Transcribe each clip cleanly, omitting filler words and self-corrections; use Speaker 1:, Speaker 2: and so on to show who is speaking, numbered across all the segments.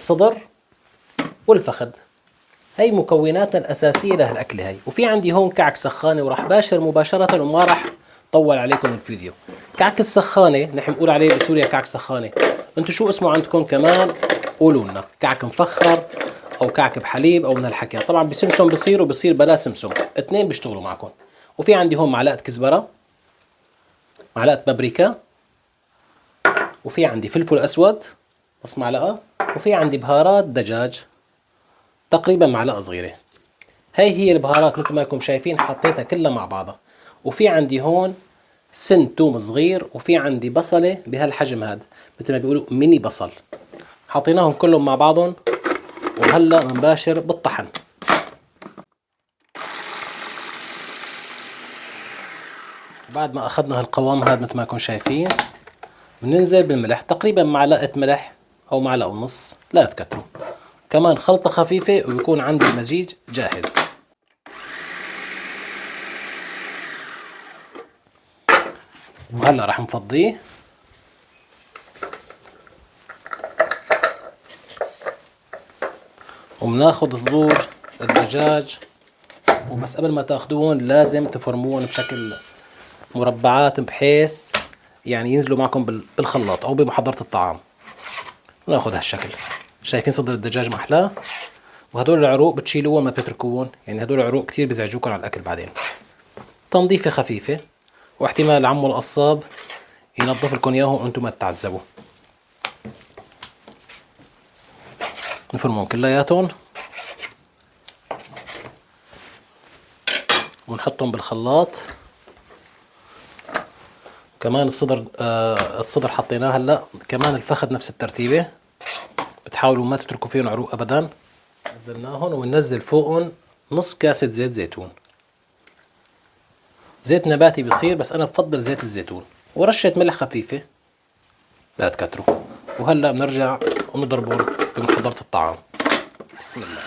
Speaker 1: الصدر والفخذ. هي مكوناتنا الأساسية لهالأكلة هي. وفي عندي هون كعك سخانة، وراح باشر مباشرة وما راح طول عليكم الفيديو. كعك السخانة نحن بنقول عليه بسوريا كعك سخانة، انتو شو اسمه عندكم كمان قولوا لنا، كعك مفخر او كعك بحليب او من هالحكي. طبعا بسمسم بصير وبصير بلا سمسم، اثنين بيشتغلوا معكم. وفي عندي هون معلقة كزبرة، معلقة بابريكا، وفي عندي فلفل اسود نص معلقة، وفي عندي بهارات دجاج تقريبا معلقة صغيرة. هي البهارات مثل ما انكم شايفين حطيتها كلها مع بعضها. وفي عندي هون سن توم صغير، وفي عندي بصلة بهالحجم هذا مثل ما بيقولوا ميني بصل. حطيناهم كلهم مع بعضهم، وهلا بنباشر بالطحن. بعد ما اخذنا هالقوام هذا مثل ما انكم شايفين، بننزل بالملح تقريبا معلقة ملح او معلقة ونص، لا تكتروا. كمان خلطة خفيفة ويكون عندي المزيج جاهز. وهلا راح نفضيه. وبناخذ صدور الدجاج، وبس قبل ما تاخذوهم لازم تفرموهم بشكل مربعات بحيث يعني ينزلوا معكم بالخلاط او بمحضرة الطعام. وناخذ هالشكل. شايفين صدر الدجاج محلاه؟ وهدول العروق بتشيلوها ما بتتركوهم، يعني هدول العروق كتير بيزعجوكم على الاكل بعدين. تنظيفة خفيفة، واحتمال عمو القصاب ينظف لكم اياهم وانتم ما تتعذبوا. نفرمهم كلياتهم ونحطهم بالخلاط. كمان الصدر حطيناه هلا، كمان الفخذ نفس الترتيبة. بتحاولوا ما تتركوا فيهم عروق ابدا. نزلناهم وننزل فوقهم نص كاسة زيت زيتون. زيت نباتي بصير بس انا بفضل زيت الزيتون، ورشة ملح خفيفة لا تكتروا. وهلا بنرجع ونضربهم بمحضرة الطعام. بسم الله.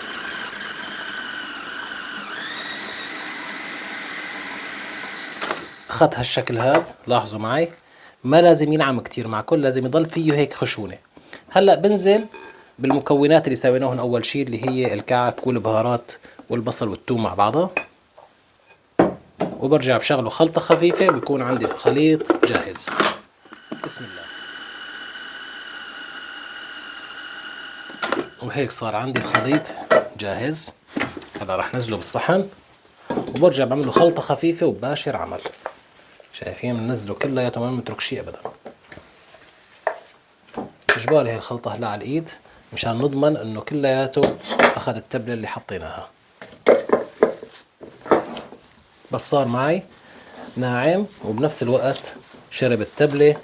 Speaker 1: اخذ هالشكل هذا، لاحظوا معي ما لازم ينعم كتير معكم، لازم يضل فيه هيك خشونة. هلا بنزل بالمكونات اللي سويناهم اول شيء اللي هي الكعك والبهارات والبصل والثوم مع بعضها، وبرجع بشغله خلطة خفيفة بيكون عندي الخليط جاهز. بسم الله. وهيك صار عندي الخليط جاهز. هلا راح نزله بالصحن، وبرجع بعمله خلطة خفيفة وباشر عمل. شايفين بننزله كلياته ما بنترك شيء ابدا. اجباري هي الخلطة هلا على الايد مشان نضمن انه كلياته اخذ التبلة اللي حطيناها. بس صار معي ناعم وبنفس الوقت شرب التبلة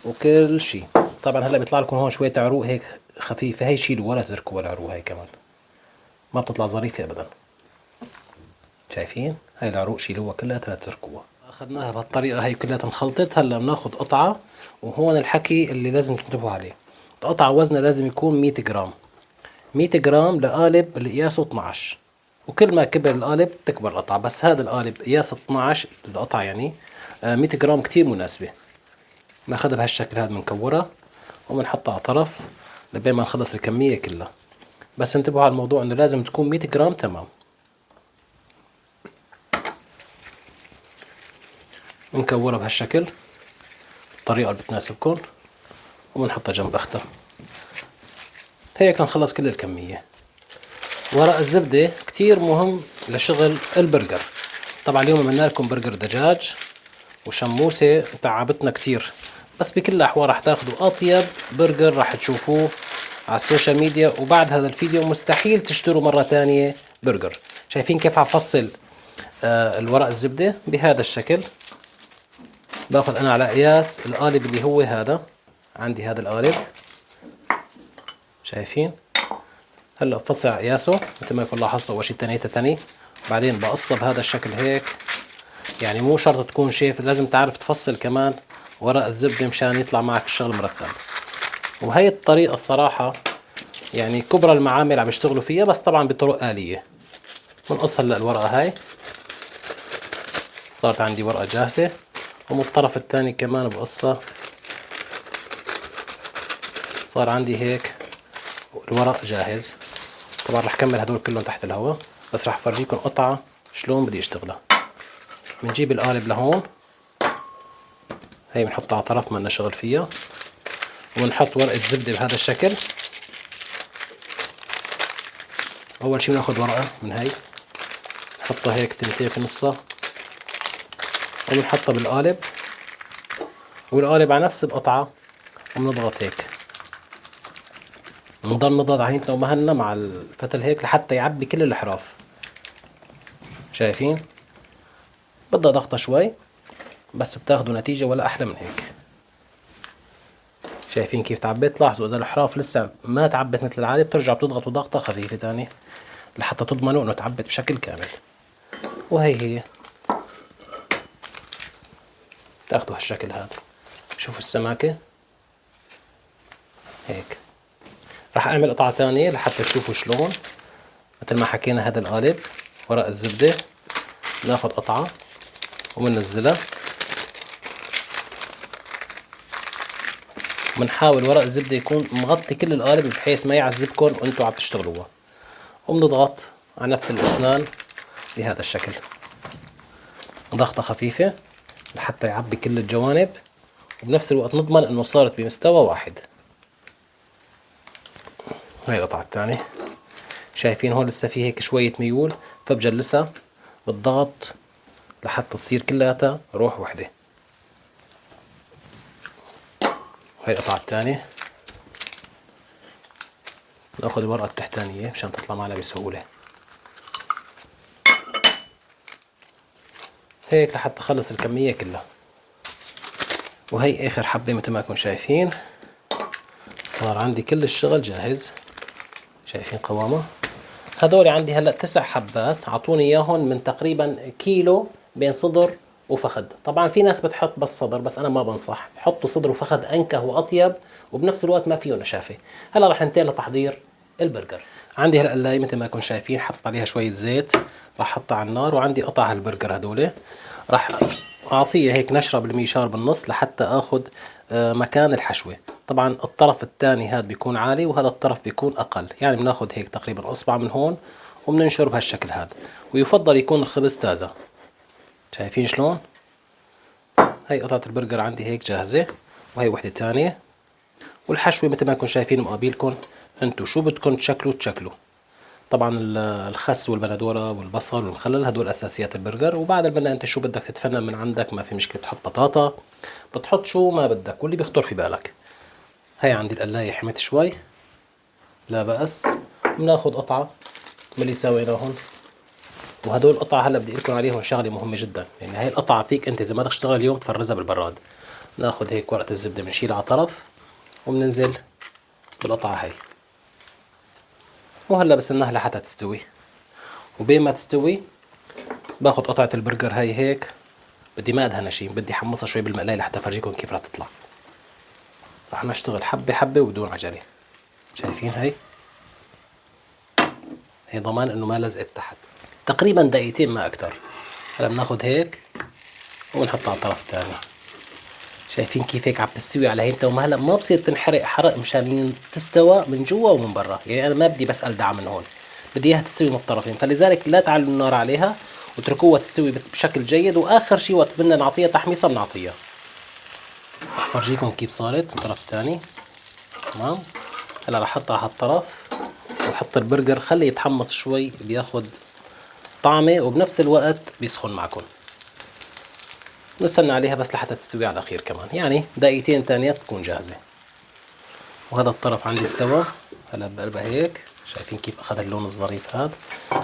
Speaker 1: وكل شيء. طبعا هلا بيطلع لكم هون شوية عروق هيك خفيفة، هي شيلوا ولا تتركوا ولا عروق، هاي كمان ما بتطلع ظريفة ابدا. شايفين هاي العروق شيلوها كلها لا تتركوها. اخذناها بهالطريقة هاي كلها انخلطت. هلا بناخذ قطعة، وهون الحكي اللي لازم تنتبهوا عليه، القطعة وزنها لازم يكون 100 جرام. 100 جرام لقالب اللي قياسه 12، وكل ما كبر القالب تكبر القطعة. بس هذا القالب قياس 12 القطعة يعني 100 جرام كتير مناسبة. ناخذها بهالشكل هذا بنكورها وبنحطها على طرف لبين ما نخلص الكمية كلها. بس انتبهوا على الموضوع انه لازم تكون 100 جرام تمام. بنكورها بهالشكل الطريقة اللي بتناسبكم، وبنحطها جنب اختها. هيك نخلص كل الكمية. ورق الزبدة كتير مهم لشغل البرجر. طبعا اليوم عملنا لكم برجر دجاج وشموسة تعبتنا كتير، بس بكل الأحوال راح تاخدوا أطيب برجر راح تشوفوه على السوشيال ميديا. وبعد هذا الفيديو مستحيل تشتروا مرة تانية برجر. شايفين كيف عفصل الورق الزبدة بهذا الشكل؟ باخذ أنا على قياس القالب اللي هو هذا، عندي هذا القالب شايفين. هلا بفصل على قياسه مثل ما يكون لاحظتوا. اول شيء تنيته تاني، بعدين بقصه بهذا الشكل هيك. يعني مو شرط تكون شايف، لازم تعرف تفصل كمان ورق الزبدة مشان يطلع معك الشغل مرتب. وهي الطريقة الصراحة يعني كبرى المعامل عم يشتغلوا فيها، بس طبعا بطرق آلية. بنقص هلا الورقة هاي، صارت عندي ورقة جاهزة، ومن الطرف الثاني كمان بقصها. صار عندي هيك والورق جاهز. طبعا رح كمل هدول كلهم تحت الهواء، بس رح افرجيكم قطعة شلون بدي اشتغلها. بنجيب القالب لهون، هي بنحطها على طرف ما لنا شغل فيها، وبنحط ورقة زبدة بهذا الشكل. أول شي بناخد ورقة من هي، نحطها هيك تنتين في نصها، وبنحطها بالقالب، والقالب على نفس القطعة، وبنضغط هيك، بنضل نضغط عينتنا ومهلنا مع الفتل هيك لحتى يعبي كل الحراف. شايفين؟ بدها ضغطة شوي بس بتاخدوا نتيجة ولا أحلى من هيك. شايفين كيف تعبت؟ لاحظوا إذا الحراف لسه ما تعبت مثل العادة بترجعوا بتضغطوا ضغطة خفيفة تاني لحتى تضمنوا إنه تعبت بشكل كامل. وهي تاخدوا هالشكل هذا. شوفوا السماكة هيك. راح أعمل قطعة تانية لحتى تشوفوا شلون. مثل ما حكينا هذا القالب ورق الزبدة، ناخد قطعة وبننزلها، بنحاول ورق الزبدة يكون مغطي كل القالب بحيث ما يعذبكم وانتوا عم تشتغلوها، وبنضغط على نفس الأسنان بهذا الشكل ضغطة خفيفة لحتى يعبي كل الجوانب، وبنفس الوقت نضمن انه صارت بمستوى واحد. هاي القطعة الثانية. شايفين هون لسه في هيك شوية ميول، فبجلسها بالضغط لحتى تصير كلياتها روح وحدة. هاي القطعة الثانية. ناخذ الورقة التحتانية مشان تطلع معنا بسهولة هيك لحتى تخلص الكمية كلها. وهي اخر حبة مثل ما انكم شايفين، صار عندي كل الشغل جاهز. شايفين قوامه؟ هذول عندي هلا 9 حبات، اعطوني اياهم من تقريبا كيلو بين صدر وفخذ. طبعا في ناس بتحط بس صدر، بس انا ما بنصح، بحطوا صدر وفخذ انكه واطيب وبنفس الوقت ما فيه نشافه. هلا راح ننتقل لتحضير البرجر. عندي هالقلاية مثل ما انكم شايفين، حط عليها شوية زيت، راح احطها على النار، وعندي قطع هالبرجر هدول راح اعطيه هيك نشرة بالميشار بالنص لحتى اخذ مكان الحشوة. طبعا الطرف الثاني هذا بيكون عالي وهذا الطرف بيكون اقل، يعني بناخذ هيك تقريبا اصبع من هون وبننشر بهالشكل هذا، ويفضل يكون الخبز تازة. شايفين شلون؟ هي قطعة البرجر عندي هيك جاهزة، وهي وحدة تانية، والحشوة مثل ما انكم شايفين مقابلكم، انتو شو بدكم تشكلوا. طبعا الخس والبندورة والبصل والمخلل هدول اساسيات البرجر، وبعد ما انت شو بدك تتفنن من عندك ما في مشكلة، بتحط بطاطا، بتحط شو ما بدك واللي بيخطر في بالك. هي عندي القلاية حمت شوي، لا بأس. بناخد قطعة من اللي سويناهم، وهدول القطعة هلا بدي لكم عليهم شغلة مهمة جدا، يعني هاي القطعة فيك انت اذا ما بدك تشتغل اليوم تفرزها بالبراد. ناخد هيك ورقة الزبدة بنشيلها على طرف، وبننزل بالقطعة هاي، وهلا بستناها لحتى تستوي. وبين ما تستوي باخد قطعة البرجر هاي هيك، بدي ما ادهنها شي، بدي احمصها شوي بالمقلاية لحتى افرجيكم كيف رح تطلع. رح نشتغل حبة حبة وبدون عجلة. شايفين هي ضمان انه ما لزقت تحت. تقريبا دقيقتين ما اكتر. هلا بناخد هيك ونحطها على الطرف الثاني. شايفين كيف هيك عم تستوي على هينتا، وما هلا ما بصير تنحرق حرق مشان تستوى من جوا ومن برا، يعني انا ما بدي بس الدعها من هون، بدي اياها تستوي من الطرفين، فلذلك لا تعلوا النار عليها واتركوها تستوي بشكل جيد، واخر شيء وقت بدنا نعطيها تحميصه بنعطيها. فرجيكم كيف صارت من الطرف الثاني. تمام. هلا رح احطها على هالطرف وحط البرجر، خليه يتحمص شوي بياخد طعمه وبنفس الوقت بيسخن معكم. نستنى عليها بس لحتى تستوي على الأخير كمان، يعني دقيقتين تانية تكون جاهزة. وهذا الطرف عندي استوى، هلا بقلبها هيك. شايفين كيف أخذ اللون الظريف هذا.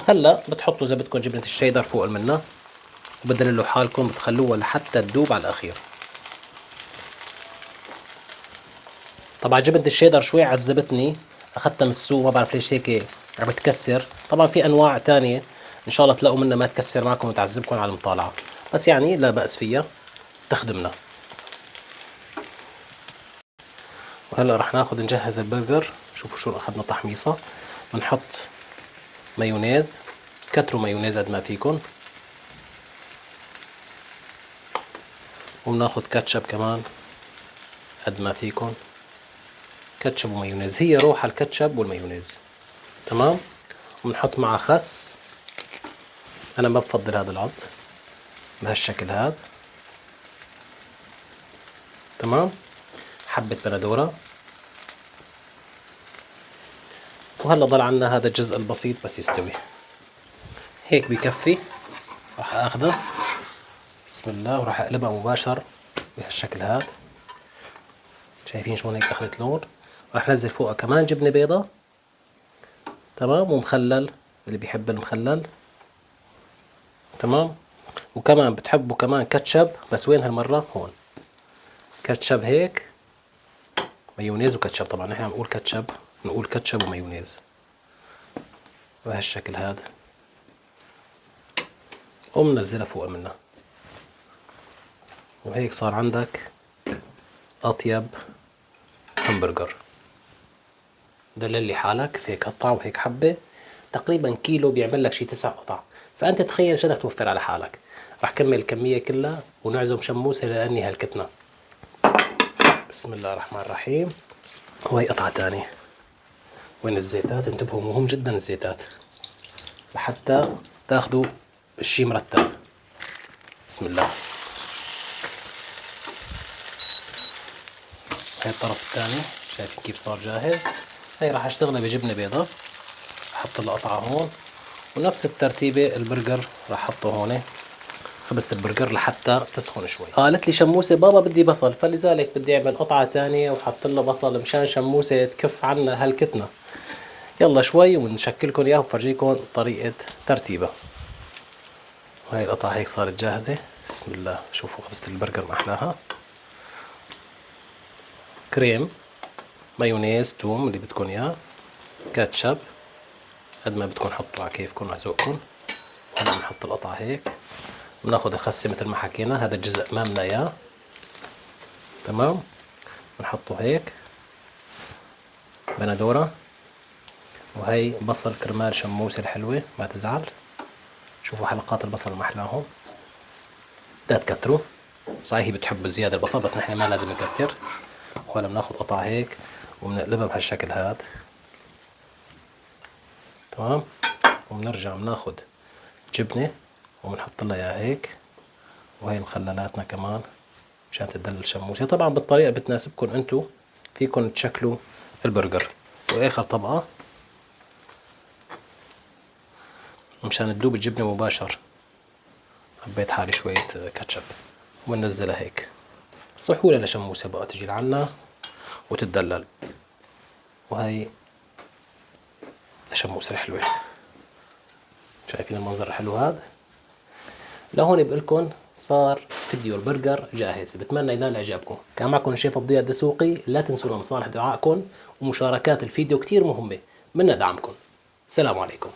Speaker 1: هلا بتحطوا إذا بدكم جبنة الشيدر فوق منها، وبدللوا حالكم بتخلوها لحتى تذوب على الأخير. طبعا جبنة الشيدر شوي عذبتني، أخذتها من السوق، ما بعرف ليش هيك عم بتكسر. طبعا في أنواع تانية إن شاء الله تلاقوا منها ما تكسر معكم وتعذبكم على المطالعة، بس يعني لا بأس فيها تخدمنا. وهلا رح ناخد نجهز البرجر. شوفوا شو اخذنا تحميصه. بنحط مايونيز، كتروا مايونيز قد ما فيكن، وبناخد كاتشب كمان قد ما فيكن. كاتشب ومايونيز، هي روح الكاتشب والمايونيز. تمام. وبنحط معه خس، انا ما بفضل هذا العض، بهالشكل هذا. تمام. حبة بندورة. وهلا ضل عنا هذا الجزء البسيط بس يستوي، هيك بكفي. راح اخذه بسم الله وراح اقلبها مباشر بهالشكل هذا. شايفين شلون هيك اخذت لون؟ راح نزل فوقها كمان جبنة بيضة. تمام. ومخلل اللي بيحب المخلل. تمام. وكمان بتحبوا كمان كاتشب، بس وين هالمرة؟ هون كاتشب هيك، مايونيز وكاتشب. طبعا نحن عم نقول كاتشب، نقول كاتشب ومايونيز بهالشكل هذا. ومنزلها فوق منها، وهيك صار عندك أطيب همبرجر. دلل لي حالك في هيك قطعة وهيك حبة، تقريبا كيلو بيعمل لك شي 9 قطع، فأنت تخيل شو بدك توفر على حالك. راح كمل الكمية كلها ونعزم شموسة لأني هلكتنا. بسم الله الرحمن الرحيم. وهي قطعة تانية. وين الزيتات؟ انتبهوا مهم جدا الزيتات لحتى تاخذوا الشي مرتب. بسم الله. هاي الطرف الثاني شايفين كيف صار جاهز. هاي راح اشتغلها بجبنة بيضة، احط له قطعة هون، ونفس الترتيبة البرجر راح احطه هون، خبزة البرجر لحتى تسخن شوي. قالت لي شموسة بابا بدي بصل، فلذلك بدي اعمل قطعة ثانية وحط له بصل مشان شموسة تكف عنا هلكتنا. يلا شوي ونشكلكم اياه وبفرجيكم طريقة ترتيبها. وهي القطعة هيك صارت جاهزة. بسم الله. شوفوا خبزة البرجر ما احلاها. كريم، مايونيز، توم اللي بدكم اياه، كاتشب قد ما بدكم حطوا على كيفكم على ذوقكم. هلا بنحط القطعة هيك، بناخذ الخسة مثل ما حكينا، هذا الجزء امامنا اياه. تمام. بنحطه هيك، بندورة، وهي بصل كرمال شموسة الحلوة ما تزعل. شوفوا حلقات البصل ما احلاهم، لا تكتروا. صحيح هي بتحب زيادة البصل بس نحن ما لازم نكتر. وهلا بناخذ قطعة هيك وبنقلبها بهالشكل هاد. تمام. وبنرجع بناخذ جبنة وبنحط لها اياها هيك، وهي مخللاتنا كمان مشان تدلل شموسة. طبعا بالطريقة اللي بتناسبكم انتو فيكم تشكلوا البرجر. واخر طبقة مشان تدوب الجبنة مباشر حبيت حالي شوية كاتشب وننزلها هيك. صحولة لشموسة بقى تجي لعنا وتتدلل. وهي الشموسة الحلوة. شايفين المنظر الحلو هذا؟ لهون بقولكن صار فيديو البرجر جاهز. بتمنى ينال اعجابكم. كان معكم الشيف ضياء الدسوقي. لا تنسونا من صالح دعائكم ومشاركات الفيديو كتير مهمة، منا دعمكم. السلام عليكم.